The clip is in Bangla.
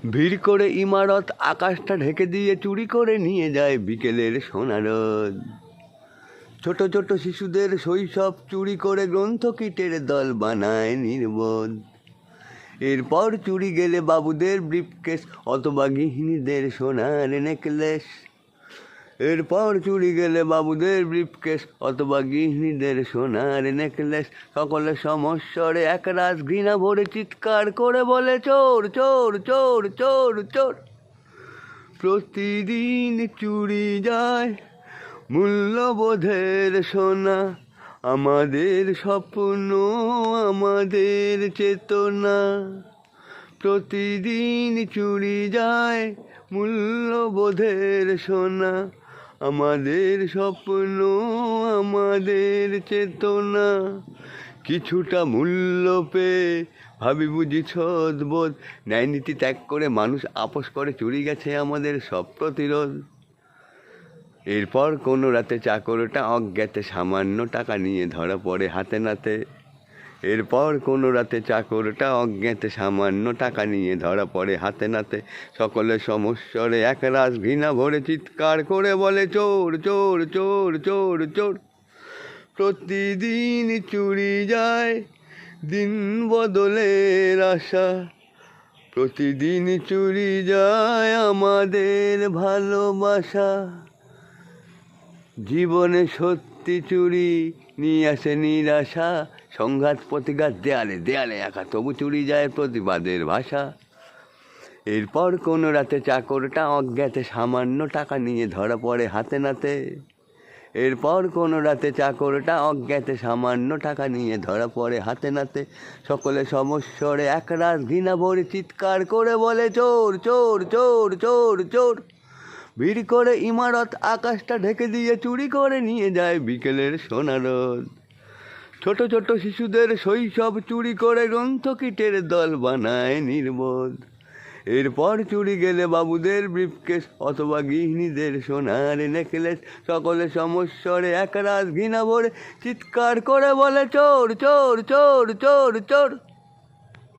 ভিড় করে ইমারত আকাশটা ঢেকে দিয়ে চুরি করে নিয়ে যায় বিকেলের সোনা রোদ। ছোট ছোট শিশুদের শৈশব চুরি করে গ্রন্থকিটের দল বানায় নির্বোধ। এরপর চুরি গেলে বাবুদের ব্রিফকেস অথবা গৃহিণীদের সোনার নেকলেস। এরপর চুরি গেলে বাবুদের ব্রিফকেস অথবা গৃহিণীদের সোনার নেকলেস। সকলে সমস্বরে একরাশ ঘৃণা ভরে চিৎকার করে বলে চোর চোর চোর চোর চোর। প্রতিদিন চুরি যায় মূল্যবোধের সোনা, আমাদের স্বপ্ন আমাদের চেতনা। প্রতিদিন চুরি যায় মূল্যবোধের সোনা, আমাদের স্বপ্ন আমাদের চেতনা। কিছুটা মূল্য পেয়ে ভাবি বুঝি সদ্বোধ, ন্যায় নীতি ত্যাগ করে মানুষ আপোষ করে চুরি গেছে আমাদের সব প্রতিরোধ। এরপর কোনো রাতে চাকরটা অজ্ঞাতে সামান্য টাকা নিয়ে ধরা পড়ে হাতে নাতে। এরপর কোনো রাতে চাকরটা অজ্ঞাতে সামান্য টাকা নিয়ে ধরা পড়ে হাতে নাতে। সকলে সমস্বরে একরাশ ঘৃণা ভরে চিৎকার করে বলে চোর চোর চোর চোর চোর। প্রতিদিন চুরি যায় দিন বদলের আশা, প্রতিদিন চুরি যায় আমাদের ভালোবাসা। জীবনে সত্যি চুরি নিয়ে আসে নিরাশা, সংঘাত প্রতিঘাত দেয়ালে দেয়ালে একা, তবু চুরি যায় প্রতিবাদের ভাষা। এরপর কোনো রাতে চাকরটা অজ্ঞাতে সামান্য টাকা নিয়ে ধরা পড়ে হাতে নাতে। এরপর কোনো রাতে চাকরটা অজ্ঞাতে সামান্য টাকা নিয়ে ধরা পড়ে হাতে নাতে। সকলে সমস্বরে একরাশ ঘৃণা ভরে চিৎকার করে বলে চোর চোর চোর চোর চোর। ভিড় করে ইমারত আকাশটা ঢেকে দিয়ে চুরি করে নিয়ে যায় বিকেলের সোনা রোদ। ছোট ছোট শিশুদের শৈশব চুরি করে গ্রন্থকিটের দল বানায় নির্বোধ। এরপর চুরি গেলে বাবুদের ব্রিফকেস অথবা গৃহিণীদের সোনার নেকলেস। সকলে সমস্বরে একরাশ ঘৃণা ভরে চিৎকার করে বলে চোর চোর চোর চোর চোর।